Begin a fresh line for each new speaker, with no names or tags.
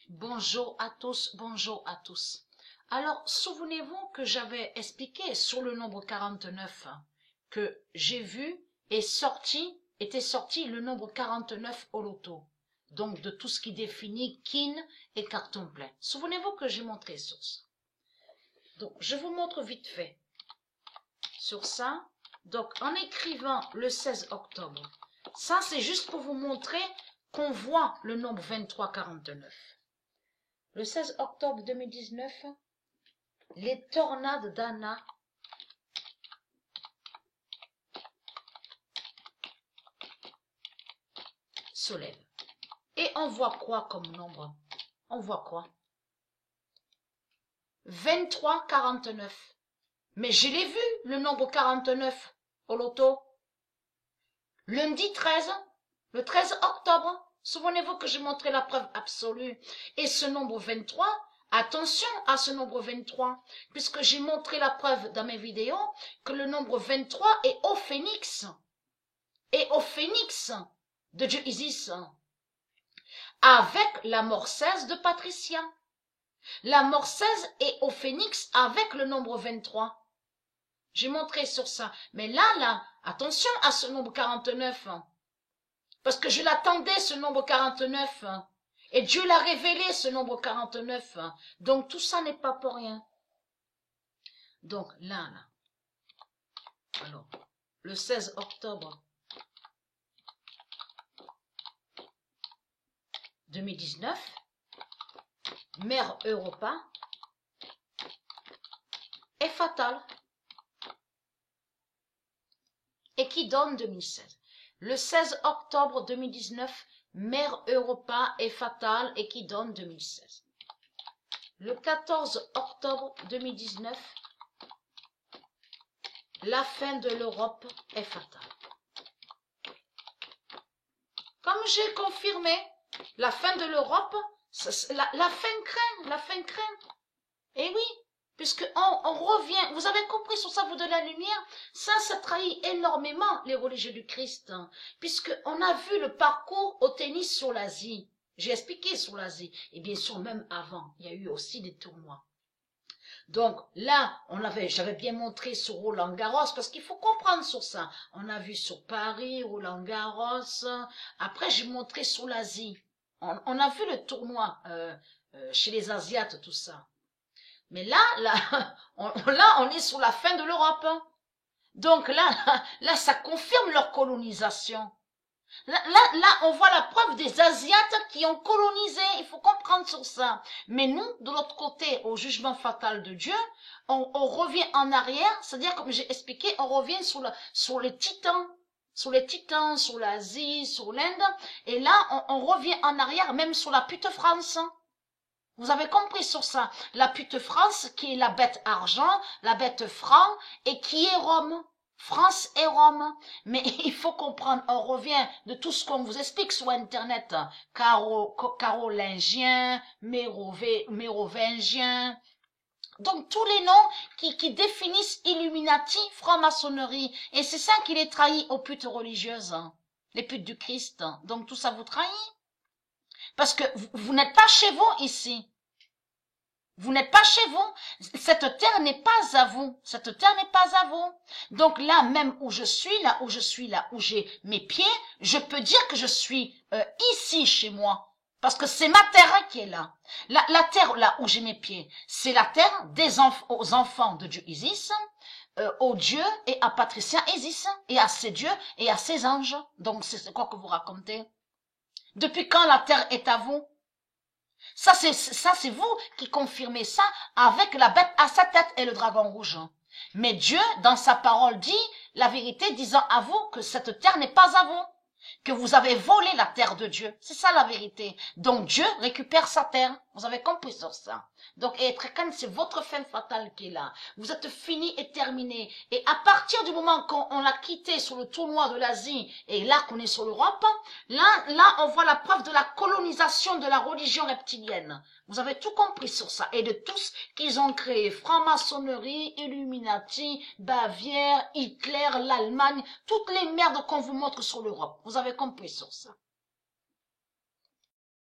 Bonjour à tous, bonjour à tous. Alors, souvenez-vous que j'avais expliqué sur le nombre 49 que j'ai vu était sorti le nombre 49 au loto. Donc, de tout ce qui définit kin et carton plein. Souvenez-vous que j'ai montré sur ça. Donc, je vous montre vite fait sur ça. Donc, en écrivant le 16 octobre, ça c'est juste pour vous montrer qu'on voit le nombre 2349. Le 16 octobre 2019, les tornades d'Anna se lèvent. Et on voit quoi comme nombre? On voit quoi? 2349. Mais je l'ai vu, le nombre 49 au loto. Lundi 13, le 13 octobre. Souvenez-vous que j'ai montré la preuve absolue. Et ce nombre 23, attention à ce nombre 23, puisque j'ai montré la preuve dans mes vidéos que le nombre 23 est au phénix. Et au phénix de Dieu Isis. Avec la mort 16 de Patricia. La mort 16 est au phénix avec le nombre 23. J'ai montré sur ça. Mais là, attention à ce nombre 49. Parce que je l'attendais, ce nombre 49. Et Dieu l'a révélé, ce nombre 49. Donc, tout ça n'est pas pour rien. Donc, là. Alors, le 16 octobre 2019, Mère Europa est fatale. Et qui donne 2016. Le 16 octobre 2019, Mère Europa est fatale et qui donne 2016. Le 14 octobre 2019, la fin de l'Europe est fatale. Comme j'ai confirmé, la fin de l'Europe, la fin craint. Et oui, puisque on revient, vous avez compris sur ça, vous de la lumière, ça trahit énormément les religieux du Christ, puisque on a vu le parcours au tennis sur l'Asie. J'ai expliqué sur l'Asie, et bien sûr même avant, il y a eu aussi des tournois. Donc là, j'avais bien montré sur Roland Garros, parce qu'il faut comprendre sur ça. On a vu sur Paris, Roland Garros, après j'ai montré sur l'Asie. On a vu le tournoi chez les Asiates, tout ça. Mais là, on est sur la fin de l'Europe. Donc là, ça confirme leur colonisation. Là, on voit la preuve des Asiates qui ont colonisé. Il faut comprendre sur ça. Mais nous, de l'autre côté, au jugement fatal de Dieu, on revient en arrière. C'est-à-dire, comme j'ai expliqué, on revient sur les titans. Sur les titans, sur l'Asie, sur l'Inde. Et là, on revient en arrière, même sur la pute France. Vous avez compris sur ça. La pute France, qui est la bête argent, la bête franc, et qui est Rome. France et Rome. Mais il faut comprendre, on revient de tout ce qu'on vous explique sur Internet. Carolingien, mérovingien. Donc, tous les noms qui définissent Illuminati, franc-maçonnerie. Et c'est ça qui les trahit aux putes religieuses. Les putes du Christ. Donc, tout ça vous trahit. Parce que vous n'êtes pas chez vous ici. Vous n'êtes pas chez vous. Cette terre n'est pas à vous. Cette terre n'est pas à vous. Donc là, même où je suis, là où j'ai mes pieds, je peux dire que je suis ici chez moi. Parce que c'est ma terre qui est là. La terre là où j'ai mes pieds, c'est la terre aux enfants de Dieu Isis, aux dieux et à Patricia Isis, et à ses dieux et à ses anges. Donc c'est quoi que vous racontez? Depuis quand la terre est à vous? Ça, c'est vous qui confirmez ça avec la bête à sa tête et le dragon rouge. Mais Dieu, dans sa parole, dit la vérité, disant à vous que cette terre n'est pas à vous, que vous avez volé la terre de Dieu. C'est ça la vérité. Donc Dieu récupère sa terre. Vous avez compris sur ça. Donc être calme, c'est votre fin fatale qui est là. Vous êtes fini et terminé. Et à partir du moment qu'on l'a quitté sur le tournoi de l'Asie et là qu'on est sur l'Europe, là on voit la preuve de la colonisation de la religion reptilienne. Vous avez tout compris sur ça. Et de tout ce qu'ils ont créé. Franc-maçonnerie, Illuminati, Bavière, Hitler, l'Allemagne, toutes les merdes qu'on vous montre sur l'Europe. Vous avez compris sur ça.